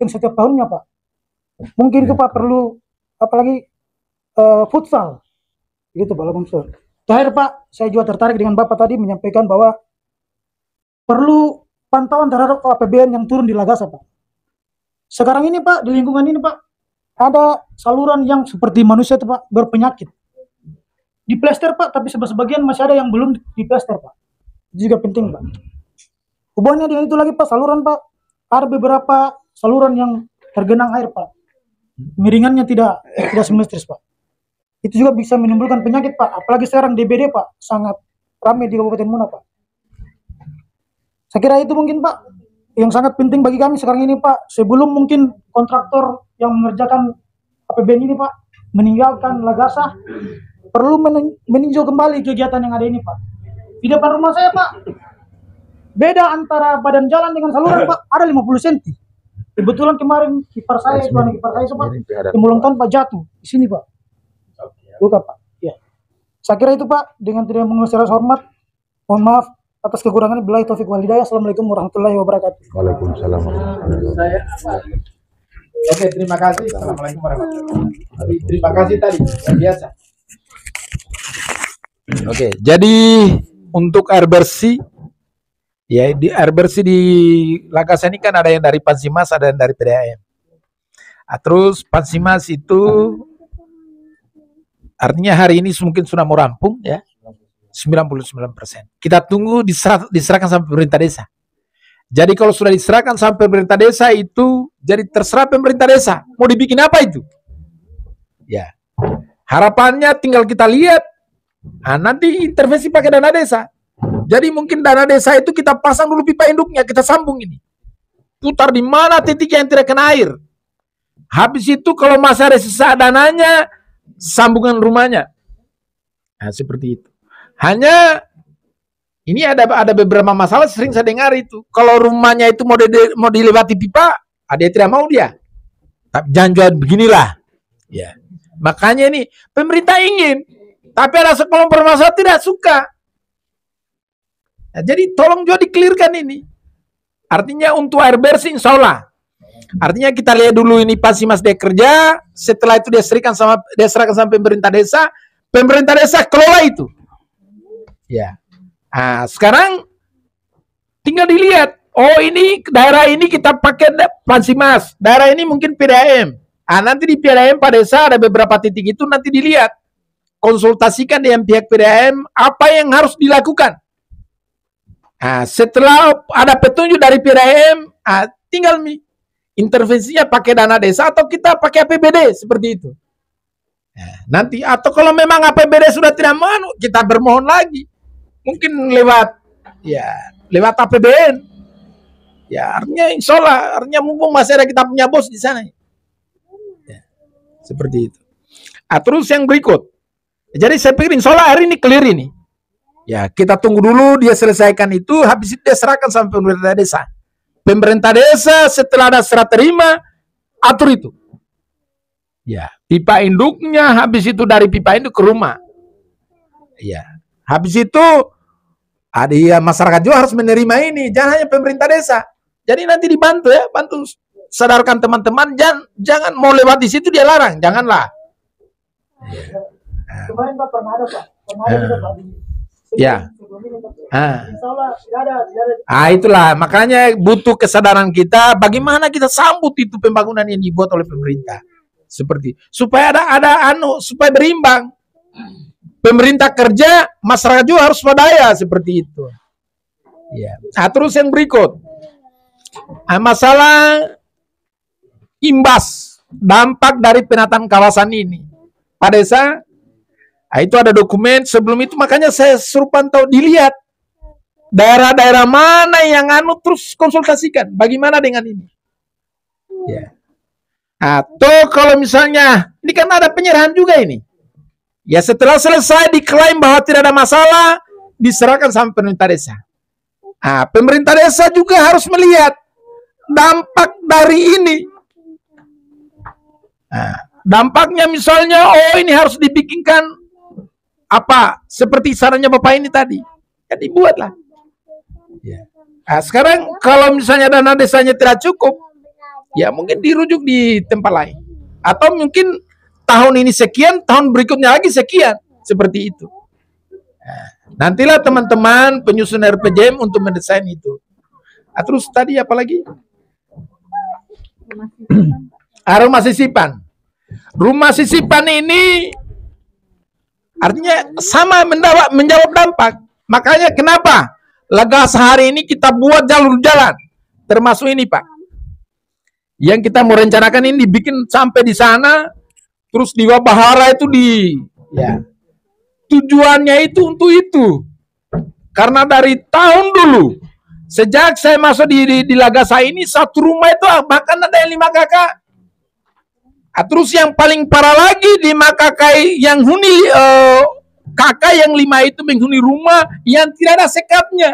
yang setiap tahunnya Pak. Mungkin itu Pak perlu apalagi futsal. Gitu Pak Langsung. Terakhir Pak, saya juga tertarik dengan Bapak tadi menyampaikan bahwa perlu pantauan terhadap APBN yang turun di Lagasa Pak. Sekarang ini Pak, di lingkungan ini Pak, ada saluran yang seperti manusia itu Pak, berpenyakit. Diplester Pak, tapi sebagian masih ada yang belum diplester Pak. Itu juga penting Pak. Hubungannya dengan itu lagi Pak, saluran Pak, ada beberapa saluran yang tergenang air Pak. Miringannya tidak simetris Pak. Itu juga bisa menimbulkan penyakit Pak, apalagi sekarang DBD Pak, sangat ramai di Kabupaten Muna Pak. Saya kira itu mungkin Pak, yang sangat penting bagi kami sekarang ini Pak, sebelum mungkin kontraktor yang mengerjakan APBN ini Pak, meninggalkan Lagasa, perlu meninjau kembali kegiatan yang ada ini Pak. Di depan rumah saya Pak, beda antara badan jalan dengan saluran Pak, ada 50 cm. Kebetulan kemarin kiper saya Pak, yang tahun Pak jatuh di sini Pak. Luka Pak. Ya. Saya kira itu Pak, dengan tidak mengulangi rasa hormat, mohon maaf atas kekurangan. Billahi taufik wal hidayah. Assalamualaikum warahmatullahi wabarakatuh. Waalaikumsalam. Oke, terima kasih. Assalamualaikum warahmatullahi wabarakatuh. Terima kasih tadi, luar biasa. Oke, jadi untuk air bersih, ya di air bersih di Lagasa ini kan ada yang dari Pansimas, ada yang dari PDAM. Terus Pansimas itu artinya hari ini mungkin sudah mau rampung ya, 99%. Kita tunggu diserahkan sampai pemerintah desa. Jadi kalau sudah diserahkan sampai pemerintah desa itu, jadi terserah pemerintah desa mau dibikin apa itu. Ya, harapannya tinggal kita lihat. Nanti intervensi pakai dana desa. Jadi mungkin dana desa itu kita pasang dulu pipa induknya, kita sambung ini. Putar di mana titik yang tidak kena air. Habis itu kalau masih ada sisa dananya, sambungan rumahnya. Nah, seperti itu. Hanya ini ada beberapa masalah sering saya dengar itu. Kalau rumahnya itu mau dilewati pipa, ada yang tidak mau dia. Tapi jangan beginilah. Ya. Makanya ini pemerintah ingin, tapi ada sekelompok masalah tidak suka. Nah, jadi tolong juga dikelirkan ini. Artinya untuk air bersih insya Allah. Artinya kita lihat dulu ini Pansimas dia kerja, setelah itu dia serahkan sama pemerintah desa kelola itu. Ya. Nah, sekarang tinggal dilihat, oh ini daerah ini kita pakai Pansimas, daerah ini mungkin PDAM. Nanti di PDAM Pak Desa ada beberapa titik itu nanti dilihat. Konsultasikan dengan pihak PDAM apa yang harus dilakukan. Nah, setelah ada petunjuk dari PDAM, tinggal intervensinya pakai dana desa atau kita pakai APBD seperti itu. Nah, nanti atau kalau memang APBD sudah tidak mau, kita bermohon lagi. Mungkin lewat APBN. Ya, artinya insya Allah, artinya mumpung masih ada kita punya bos di sana. Ya, seperti itu. Terus yang berikut. Jadi saya pikir insya Allah hari ini clear ini. Ya, kita tunggu dulu dia selesaikan itu, habis itu dia serahkan sampai pemerintah desa. Pemerintah desa setelah ada serah terima, atur itu. Ya, pipa induknya, habis itu dari pipa induk ke rumah. Ya, habis itu ada ya masyarakat juga harus menerima ini, jangan hanya pemerintah desa. Jadi nanti dibantu ya, bantu sadarkan teman-teman, jangan mau lewat di situ dia larang, janganlah. Kemarin Pak pernah ada Pak, juga Pak. Ya. Insya Allah tidak ada. Itulah makanya butuh kesadaran kita bagaimana kita sambut itu pembangunan yang dibuat oleh pemerintah. Seperti supaya ada supaya berimbang. Pemerintah kerja, masyarakat juga harus swadaya seperti itu. Ya. Terus yang berikut. Masalah imbas dampak dari penataan kawasan ini. Pak Desa, itu ada dokumen sebelum itu, makanya saya suruh pantau, dilihat daerah-daerah mana yang terus konsultasikan bagaimana dengan ini. Ya. Atau kalau misalnya ini kan ada penyerahan juga ini. Ya setelah selesai diklaim bahwa tidak ada masalah, diserahkan sampai pemerintah desa. Pemerintah desa juga harus melihat dampak dari ini. Dampaknya misalnya, ini harus dibikinkan seperti sarannya Bapak ini tadi. Ya dibuatlah. Ya. Sekarang kalau misalnya dana desanya tidak cukup, ya mungkin dirujuk di tempat lain. Atau mungkin tahun ini sekian, tahun berikutnya lagi sekian. Seperti itu. Nantilah teman-teman penyusun RPJM untuk mendesain itu. Terus tadi apa lagi? Rumah sisipan. Rumah sisipan ini artinya sama menjawab dampak. Makanya kenapa Lagas hari ini kita buat jalur jalan. Termasuk ini Pak. Yang kita mau rencanakan ini dibikin sampai di sana. Terus di Wabahara itu tujuannya itu untuk itu. Karena dari tahun dulu, sejak saya masuk di Lagasa ini, satu rumah itu bahkan ada yang 5 kakak. Terus yang paling parah lagi 5 kakak yang huni kakak yang 5 itu menghuni rumah yang tidak ada sekatnya.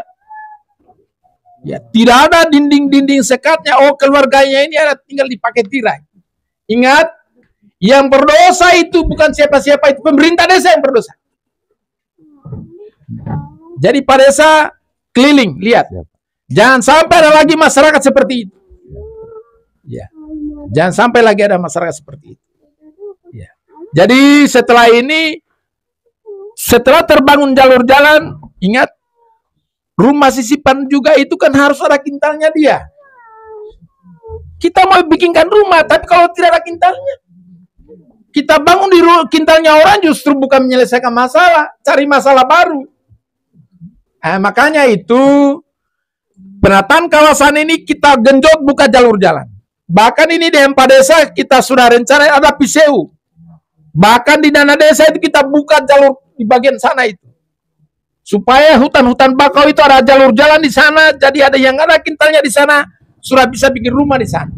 Ya, tidak ada dinding-dinding sekatnya. Keluarganya ini ada tinggal dipakai tirai. Ingat, yang berdosa itu bukan siapa-siapa, itu pemerintah desa yang berdosa. Jadi Pak Desa keliling, lihat. Jangan sampai ada lagi masyarakat seperti itu. Ya. Jangan sampai lagi ada masyarakat seperti itu. Ya. Jadi setelah ini, setelah terbangun jalur jalan, ingat, rumah sisipan juga itu kan harus ada kintalnya dia. Kita mau bikinkan rumah, tapi kalau tidak ada kintalnya, kita bangun di kintalnya orang justru bukan menyelesaikan masalah, cari masalah baru. Makanya itu, penataan kawasan ini kita genjot buka jalur jalan. Bahkan ini di Pak Desa kita sudah rencana ada PCU. Bahkan di dana desa itu kita buka jalur di bagian sana itu. Supaya hutan-hutan bakau itu ada jalur jalan di sana, jadi ada yang ada kintalnya di sana, sudah bisa bikin rumah di sana.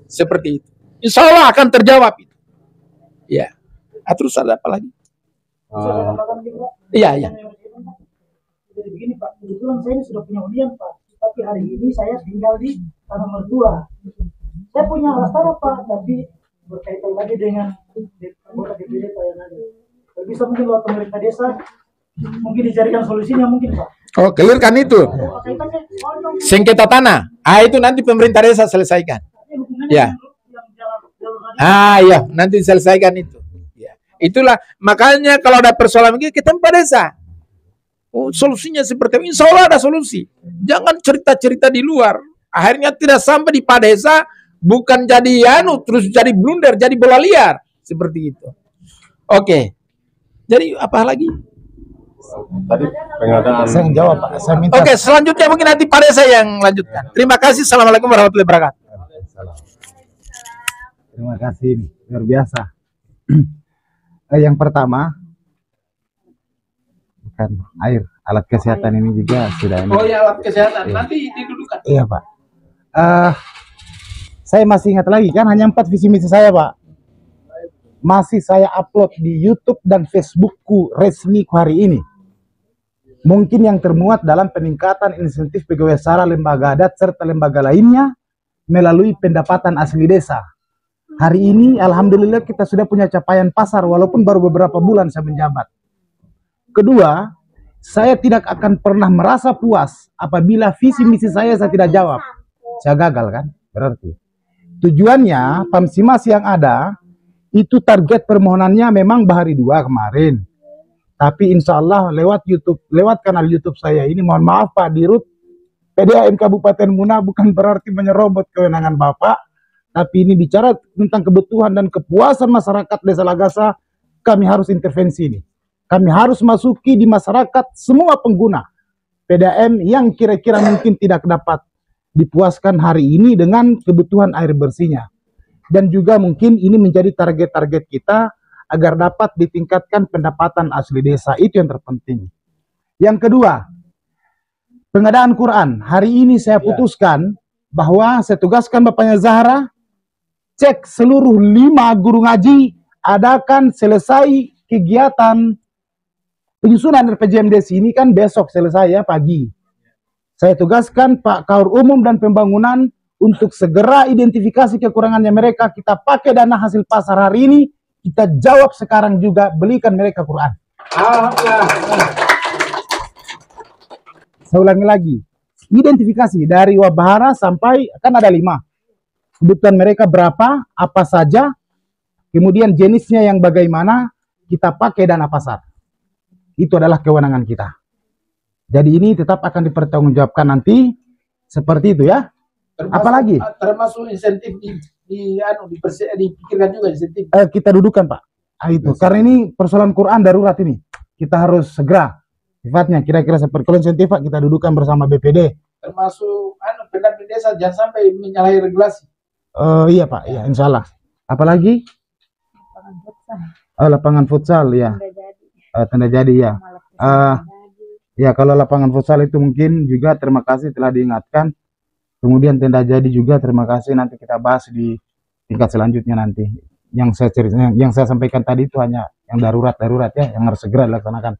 Seperti itu. Insya Allah akan terjawab itu. Ya. Terus ada apa lagi? Iya. Jadi begini Pak, kebetulan saya ini sudah punya hunian Pak, tapi hari ini saya tinggal di tanah mertua. Saya punya alas tanah Pak, tapi berkaitan lagi dengan anggota DPD Pak yang ada. Kalau bisa mungkin lewat pemerintah desa, mungkin dicarikan solusinya mungkin Pak. Clear kan itu? Sengketa tanah. Itu nanti pemerintah desa selesaikan. Ya. Ya, nanti selesaikan itu. Ya. Itulah makanya kalau ada persoalan begini kita Pak Desa. Solusinya seperti itu. Insya Allah ada solusi. Jangan cerita-cerita di luar. Akhirnya tidak sampai di Pak Desa, bukan jadi terus jadi blunder, jadi bola liar. Seperti itu. Oke. Jadi apa lagi? Tadi pengadaan. Saya jawab Pak. Saya minta. Oke, selanjutnya mungkin nanti Pak Desa yang lanjutkan. Terima kasih. Assalamualaikum warahmatullahi wabarakatuh. Terima kasih, luar biasa. Yang pertama, bukan air, alat kesehatan ini juga sudah. Ya, alat kesehatan. Nanti didudukan. Iya Pak. Saya masih ingat lagi kan hanya 4 visi misi saya Pak. masih saya upload di YouTube dan Facebookku resmiku hari ini. Mungkin yang termuat dalam peningkatan insentif pegawai sara, lembaga adat, serta lembaga lainnya melalui pendapatan asli desa. Hari ini alhamdulillah kita sudah punya capaian pasar walaupun baru beberapa bulan saya menjabat. Kedua, saya tidak akan pernah merasa puas apabila visi misi saya tidak jawab. Saya gagal kan? Berarti tujuannya Pamsimas yang ada itu target permohonannya memang bahari 2 kemarin. Tapi insya Allah lewat YouTube, lewat kanal YouTube saya ini, mohon maaf Pak Dirut, PDAM Kabupaten Muna bukan berarti menyerobot kewenangan Bapak, tapi ini bicara tentang kebutuhan dan kepuasan masyarakat Desa Lagasa. Kami harus intervensi ini. Kami harus masuki di masyarakat semua pengguna PDAM yang kira-kira mungkin tidak dapat dipuaskan hari ini dengan kebutuhan air bersihnya. Dan juga mungkin ini menjadi target-target kita agar dapat ditingkatkan pendapatan asli desa. Itu yang terpenting. Yang kedua, pengadaan Quran. Hari ini saya putuskan bahwa saya tugaskan Bapaknya Zahra cek seluruh 5 guru ngaji, adakan selesai kegiatan penyusunan RPJMD ini kan besok selesai ya pagi. Saya tugaskan Pak Kaur Umum dan Pembangunan untuk segera identifikasi kekurangannya mereka. Kita pakai dana hasil pasar hari ini, kita jawab sekarang juga, belikan mereka Quran. Saya ulangi lagi, identifikasi dari Wabahara sampai, kan ada 5. Kebutuhan mereka berapa, apa saja, kemudian jenisnya yang bagaimana, kita pakai dana pasar. Itu adalah kewenangan kita. Jadi ini tetap akan dipertanggungjawabkan nanti, seperti itu ya. Apalagi? Termasuk insentif dipikirkan juga insentif. Kita dudukan Pak. Itu karena ini persoalan Quran darurat ini. Kita harus segera. Sifatnya kira-kira seperti kalau insentif Pak, kita dudukan bersama BPD. Termasuk pendamping desa jangan sampai menyalahi regulasi. Iya Pak, ya insya Allah. Apalagi? Lapangan futsal ya. Tanda jadi ya. Ya kalau lapangan futsal itu mungkin juga terima kasih telah diingatkan. Kemudian tenda jadi juga terima kasih, nanti kita bahas di tingkat selanjutnya nanti. Yang saya sampaikan tadi itu hanya yang darurat ya, yang harus segera dilaksanakan.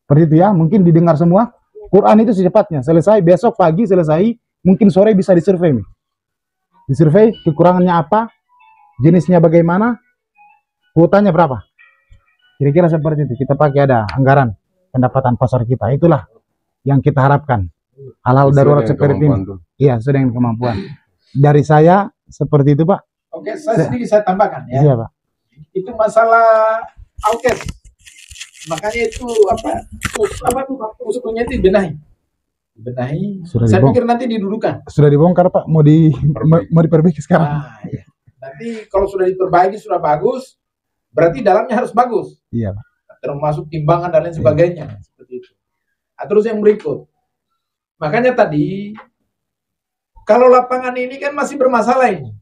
Seperti itu ya, mungkin didengar semua. Quran itu secepatnya selesai, besok pagi selesai, mungkin sore bisa disurvei. Disurvei kekurangannya apa, jenisnya bagaimana, kuotanya berapa. Kira-kira seperti itu. Kita pakai ada anggaran pendapatan pasar kita. Itulah yang kita harapkan. Hal-hal darurat seperti ini. Iya, sudah dengan kemampuan. Dari saya seperti itu, Pak. Oke, sedikit saya tambahkan ya. Iya, Pak. Itu masalah alkes. Makanya itu apa tuh usulnya itu dibenahi. Saya pikir nanti didudukan. Sudah dibongkar, Pak. Mau diperbaiki sekarang. Iya. Nanti kalau sudah diperbaiki sudah bagus, berarti dalamnya harus bagus. Iya, Pak. Termasuk timbangan dan lain sebagainya. Seperti itu. Terus yang berikut. Makanya tadi, kalau lapangan ini kan masih bermasalah ini.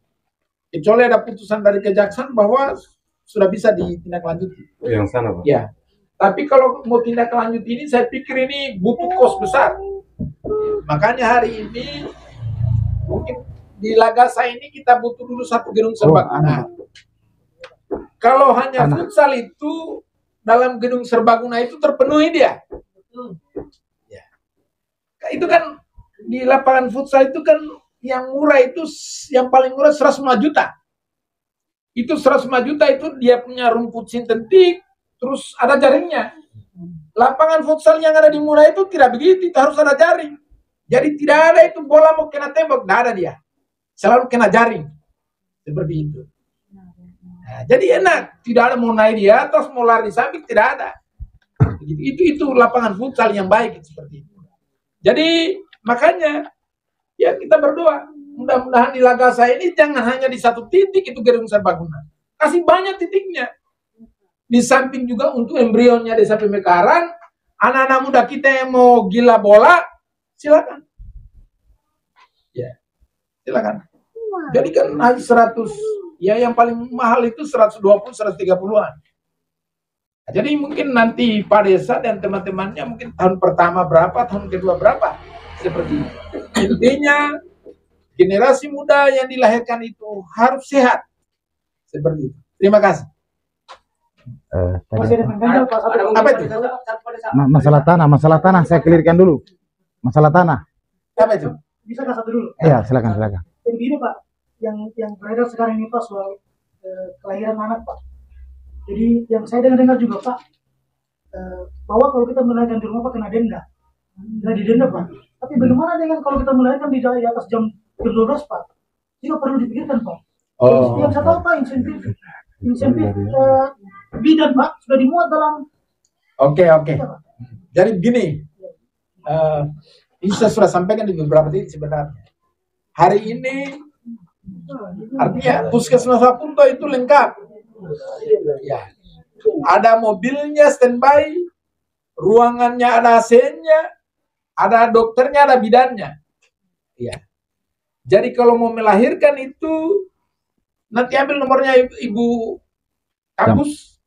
Kecuali ada putusan dari kejaksaan bahwa sudah bisa ditindaklanjuti. Yang sana, Pak? Ya. Tapi kalau mau tindak lanjut ini, saya pikir ini butuh kos besar. Makanya hari ini, mungkin di Lagasa ini kita butuh dulu 1 gedung serbaguna. Kalau hanya futsal itu, dalam gedung serbaguna itu terpenuhi dia. Itu kan di lapangan futsal itu kan yang murah itu, yang paling murah 105 juta. Itu 105 juta itu dia punya rumput sintetik, terus ada jaringnya. Lapangan futsal yang ada di murah itu tidak begitu, itu harus ada jaring. Jadi tidak ada itu bola mau kena tembok, tidak ada dia. Selalu kena jaring. Seperti itu. Nah, jadi enak, tidak ada mau naik di atas, mau lari di samping, tidak ada. Itu lapangan futsal yang baik seperti itu. Jadi makanya ya kita berdoa mudah-mudahan di Lagasa ini jangan hanya di 1 titik itu gedung serbaguna, kasih banyak titiknya. Di samping juga untuk embrionya Desa Pemekaran, anak-anak muda kita yang mau gila bola, silakan. Ya, silakan. Jadi kan 100, ya yang paling mahal itu 120, 130-an. Jadi mungkin nanti Pak Desa dan teman-temannya mungkin tahun pertama berapa, tahun kedua berapa. Seperti itu. Intinya generasi muda yang dilahirkan itu harus sehat. Seperti itu. Terima kasih. Tadi Masih ada mengganjal Pak satu. Apa itu? masalah tanah saya clearkan dulu. Masalah tanah. Apa itu? Bisa nggak satu dulu? Iya, silakan. Jadi gini Pak, yang beredar sekarang ini Pak soal kelahiran anak Pak. Jadi yang saya dengar juga Pak, bahwa kalau kita melahirkan di rumah Pak kena denda. Kena didenda Pak. Tapi bagaimana dengan kalau kita melahirkan di atas jam 12 Pak? Juga perlu dipikirkan Pak. Yang saya tahu Pak, insentif bidan Pak sudah dimuat dalam. Oke. Jadi begini, ini saya sudah sampaikan di beberapa titik sebenarnya. Hari ini artinya puskesmas Wapunto itu lengkap. Ya. Ada mobilnya standby, ruangannya ada AC-nya, ada dokternya, ada bidannya. Ya. Jadi kalau mau melahirkan itu nanti ambil nomornya Ibu Agus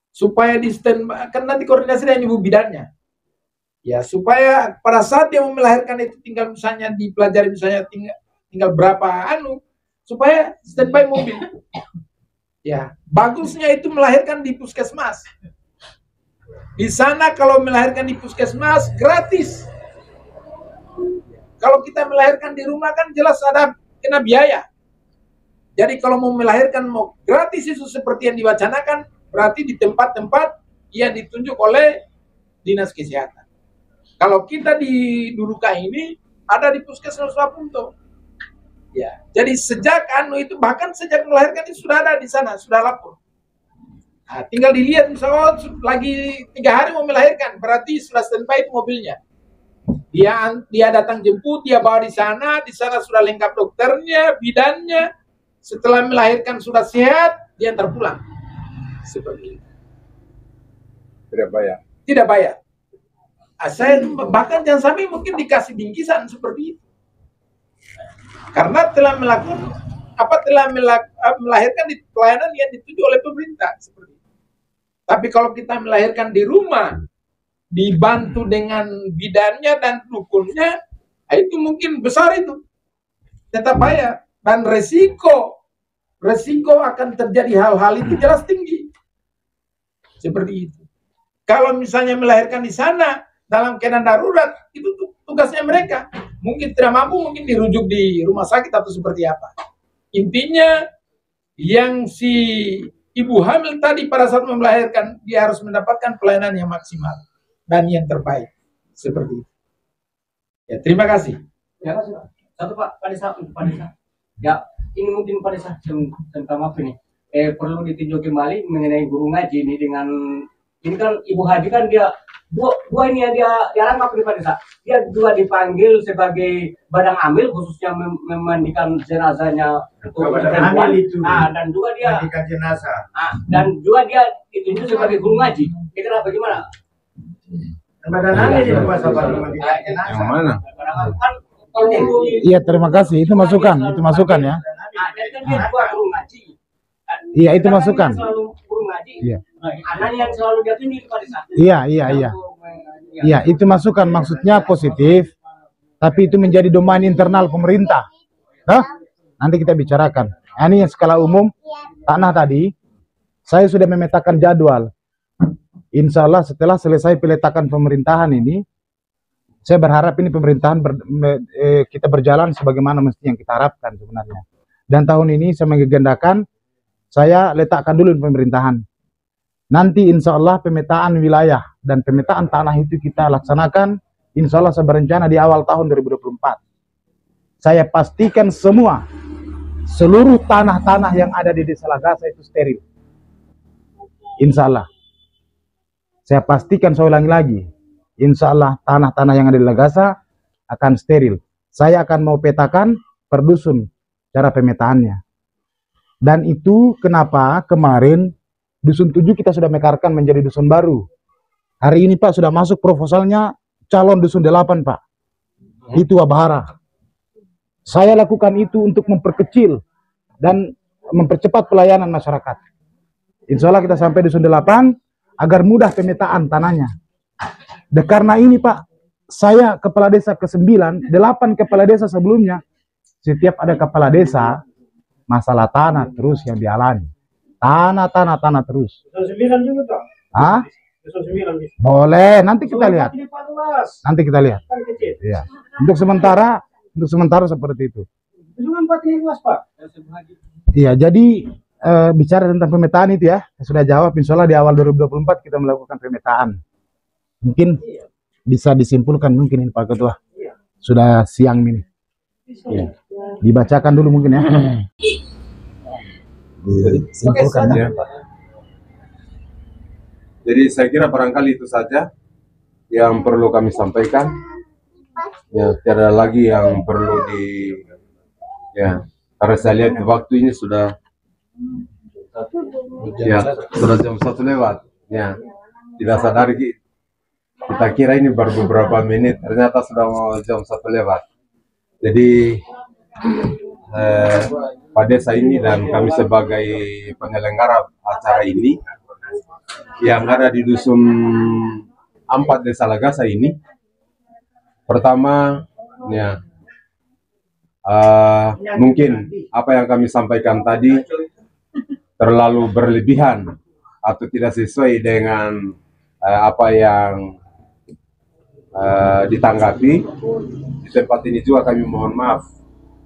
supaya di standby, kan nanti koordinasi dengan Ibu bidannya. Ya, supaya pada saat dia mau melahirkan itu tinggal misalnya dipelajari misalnya tinggal berapa supaya standby mobil. Ya, bagusnya itu melahirkan di puskesmas. Di sana kalau melahirkan di puskesmas gratis. Kalau kita melahirkan di rumah kan jelas ada kena biaya. Jadi kalau mau melahirkan mau gratis itu seperti yang diwacanakan, berarti di tempat-tempat yang ditunjuk oleh Dinas Kesehatan. Kalau kita di Duruka ini ada di Puskesmas Wapunto. Ya, jadi sejak itu bahkan sejak melahirkan itu sudah ada di sana, sudah lapor. Nah, tinggal dilihat misalnya lagi 3 hari mau melahirkan, berarti sudah standby mobilnya. Dia datang jemput, dia bawa di sana sudah lengkap dokternya, bidannya. Setelah melahirkan sudah sehat, dia antar pulang. Seperti itu. Tidak bayar. Saya bahkan jangan sampai mungkin dikasih bingkisan seperti itu. Karena telah melahirkan di pelayanan yang dituju oleh pemerintah seperti itu. Tapi kalau kita melahirkan di rumah, dibantu dengan bidannya dan dukunnya, itu mungkin besar itu. Tetap bayar. Dan resiko akan terjadi hal-hal itu jelas tinggi. Seperti itu. Kalau misalnya melahirkan di sana, dalam keadaan darurat, itu tugasnya mereka. Mungkin tidak mampu, mungkin dirujuk di rumah sakit atau seperti apa. Intinya, yang si ibu hamil tadi pada saat melahirkan, dia harus mendapatkan pelayanan yang maksimal dan yang terbaik. Seperti itu. Ya, terima kasih. Ya, satu Pak Desa. Ya, ini mungkin Pak Desa tentang apa ini? Perlu ditinjau kembali mengenai guru ngaji ini dengan ini kan Ibu Hadi kan dia dua ini yang dia rangkap di Pak Desa. Dia juga dipanggil sebagai badang amil khususnya memandikan jenazahnya perempuan. Dan juga dia mandikan jenazah. Dan juga dia ditunjuk sebagai guru ngaji. Kira bagaimana? Badan amil itu bahasa memandikan jenazah. Yang mana? Iya, terima kasih. Itu masukan ya. Iya, itu masukan. Iya. Yang selalu dia tunjuk Pak Desa. Iya, itu masukan, maksudnya positif, tapi itu menjadi domain internal pemerintah. Nanti kita bicarakan. Ini yang skala umum tanah tadi, saya sudah memetakan jadwal. Insya Allah setelah selesai peletakan pemerintahan ini, saya berharap ini pemerintahan kita berjalan sebagaimana mesti yang kita harapkan sebenarnya. Dan tahun ini saya mengagendakan, saya letakkan dulu pemerintahan. Nanti insya Allah pemetaan wilayah dan pemetaan tanah itu kita laksanakan. Insya Allah saya berencana di awal tahun 2024. Saya pastikan seluruh tanah-tanah yang ada di Desa Lagasa itu steril. Insya Allah. Saya pastikan, saya ulangi lagi. Insya Allah tanah-tanah yang ada di Lagasa akan steril. Saya akan mau petakan per dusun cara pemetaannya. Dan itu kenapa kemarin dusun 7 kita sudah mekarkan menjadi dusun baru. Hari ini Pak sudah masuk proposalnya calon dusun 8 Pak. Itu Abahara. Saya lakukan itu untuk memperkecil dan mempercepat pelayanan masyarakat. Insya Allah kita sampai dusun 8 agar mudah pemetaan tanahnya. Dan karena ini Pak, saya kepala desa ke-9, 8 kepala desa sebelumnya, setiap ada kepala desa, masalah tanah terus yang dialami. tanah terus. Eselon 9 juga toh. Ah, Eselon 9 bisa. boleh. Nanti kita lihat. Di luas. Nanti kita lihat. Kan kecil. Iya. Untuk sementara seperti itu. Eselon 4 ini luas, Pak. Iya, jadi bicara tentang pemetaan itu ya, saya sudah jawab. Insya Allah di awal 2024 kita melakukan pemetaan. Mungkin bisa disimpulkan mungkin ini Pak Ketua. Sudah siang ini. Iya. Dibacakan dulu mungkin ya. Disimpulkan ya. Jadi saya kira barangkali itu saja yang perlu kami sampaikan. Ya, tiada lagi yang perlu ya, karena saya lihat waktu ini sudah jam 1 lewat. Ya, tidak sadar kita kira ini baru beberapa menit, ternyata sudah mau jam 1 lewat. Jadi Pak Desa ini dan kami sebagai penyelenggara acara ini yang ada di Dusun 4 Desa Lagasa ini, pertama ya mungkin apa yang kami sampaikan tadi terlalu berlebihan atau tidak sesuai dengan apa yang ditanggapi. Di tempat ini juga kami mohon maaf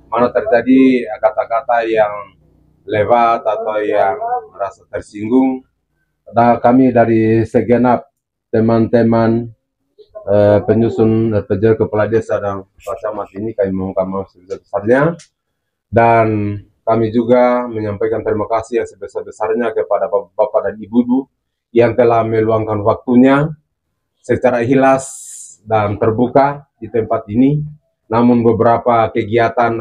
mana terjadi kata-kata yang lewat atau yang merasa tersinggung. Nah, kami dari segenap teman-teman penyusun RPJ Kepala Desa dan Kepala Camat ini kami mohonkan maaf sebesar-besarnya, dan kami juga menyampaikan terima kasih yang sebesar-besarnya kepada Bapak dan Ibu yang telah meluangkan waktunya secara ikhlas dan terbuka di tempat ini. Namun beberapa kegiatan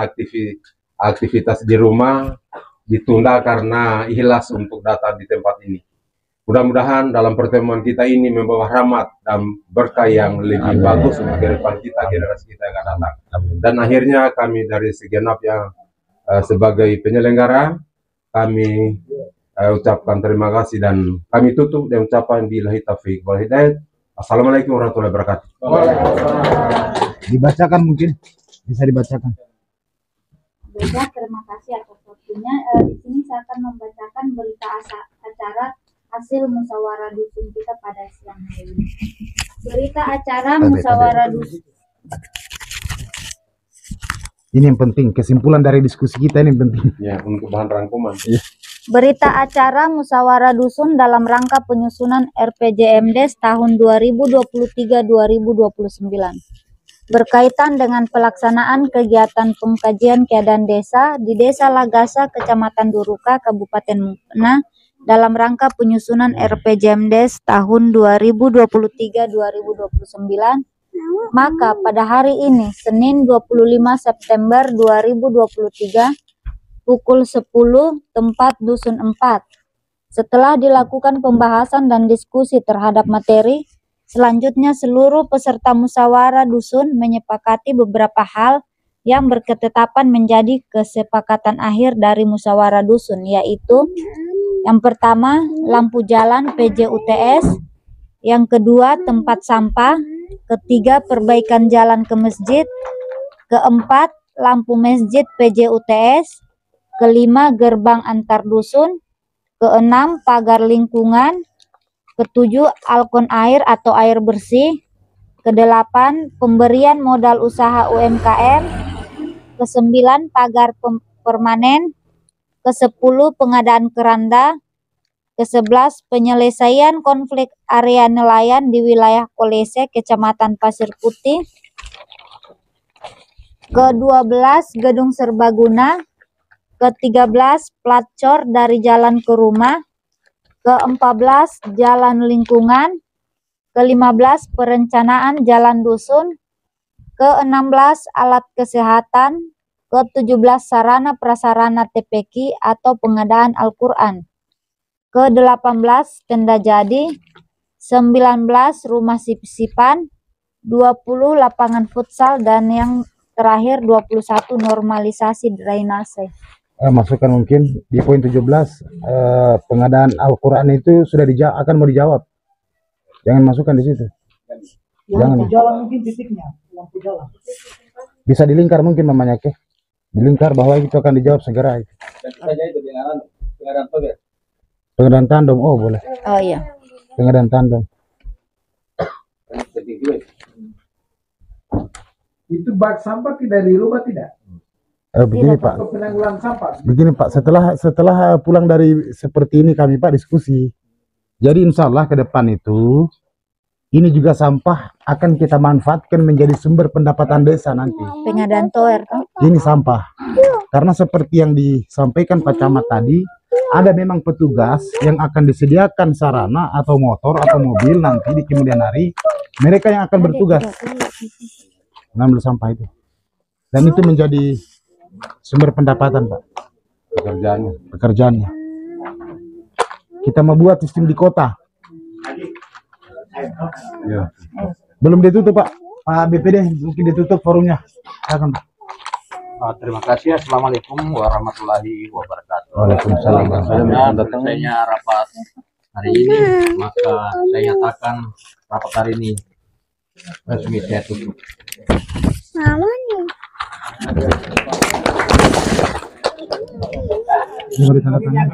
aktivitas di rumah ditunda karena ikhlas untuk datang di tempat ini. Mudah-mudahan dalam pertemuan kita ini membawa rahmat dan berkah yang lebih bagus untuk ke depan kita, generasi kita yang akan datang. Dan akhirnya kami dari segenap yang sebagai penyelenggara, kami ucapkan terima kasih dan kami tutup dengan ucapan billahi taufiq wal hidayah. Assalamualaikum warahmatullahi wabarakatuh. Dibacakan mungkin, bisa dibacakan. Baiklah, terima kasih atas waktunya. Di sini saya akan membacakan berita acara hasil musyawarah dusun kita pada siang hari ini. Berita acara musyawarah dusun. Ini yang penting, kesimpulan dari diskusi kita ini yang penting. Ya, untuk bahan rangkuman. Ya. Berita acara musyawarah dusun dalam rangka penyusunan RPJMDes tahun 2023-2029. Berkaitan dengan pelaksanaan kegiatan pengkajian keadaan desa di Desa Lagasa, Kecamatan Duruka, Kabupaten Mukena, dalam rangka penyusunan RPJMDes tahun 2023-2029, maka pada hari ini, Senin 25 September 2023, pukul 10, tempat Dusun 4, setelah dilakukan pembahasan dan diskusi terhadap materi, selanjutnya seluruh peserta musyawarah dusun menyepakati beberapa hal yang berketetapan menjadi kesepakatan akhir dari musyawarah dusun, yaitu yang pertama, lampu jalan PJUTS, yang kedua, tempat sampah, ketiga, perbaikan jalan ke masjid, keempat, lampu masjid PJUTS, kelima, gerbang antar dusun, keenam, pagar lingkungan, ketujuh, alkon air atau air bersih, kedelapan, pemberian modal usaha UMKM, kesembilan, pagar permanen, kesepuluh, pengadaan keranda, kesebelas, penyelesaian konflik area nelayan di wilayah Kolese, Kecamatan Pasir Putih, ke-12, gedung serbaguna, ke-13, plat cor dari jalan ke rumah, ke-14, jalan lingkungan, ke-15, perencanaan jalan dusun, ke-16, alat kesehatan, ke-17, sarana prasarana TPQ atau pengadaan Al-Quran, ke-18, tenda jadi, 19, rumah sip-sipan, 20, lapangan futsal, dan yang terakhir 21, normalisasi drainase. Masukkan mungkin di poin 17, pengadaan Al-Quran itu sudah akan mau dijawab. Jangan masukkan di situ. Lampu jalan mungkin titiknya, lampu jalan. Bisa dilingkar mungkin namanya dilingkar bahwa itu akan dijawab segera. Pengadaan tandem, oh boleh. Oh iya. Pengadaan tandem. Itu bak sampah tidak dirubah tidak? Begini Pak, Untuk penanggulangan sampah. begini Pak. Setelah pulang dari seperti ini kami Pak diskusi. Jadi insya Allah ke depan itu ini juga sampah akan kita manfaatkan menjadi sumber pendapatan desa nanti. Pengadaan tower toh. Ini sampah. Karena seperti yang disampaikan Pak Camat tadi, ada memang petugas yang akan disediakan sarana atau motor atau mobil nanti di kemudian hari. Mereka yang akan bertugas mengambil sampah itu. Dan itu menjadi sumber pendapatan Pak. Pekerjaannya. Kita mau buat sistem di kota. Ya. Belum ditutup Pak. Pak BPD mungkin ditutup forumnya. Silakan Pak. Terima kasih. Assalamualaikum warahmatullahi wabarakatuh. Waalaikumsalam. Selesainya rapat hari ini, maka saya nyatakan rapat hari ini resmi saya tutup. Ini boleh tanda tangan.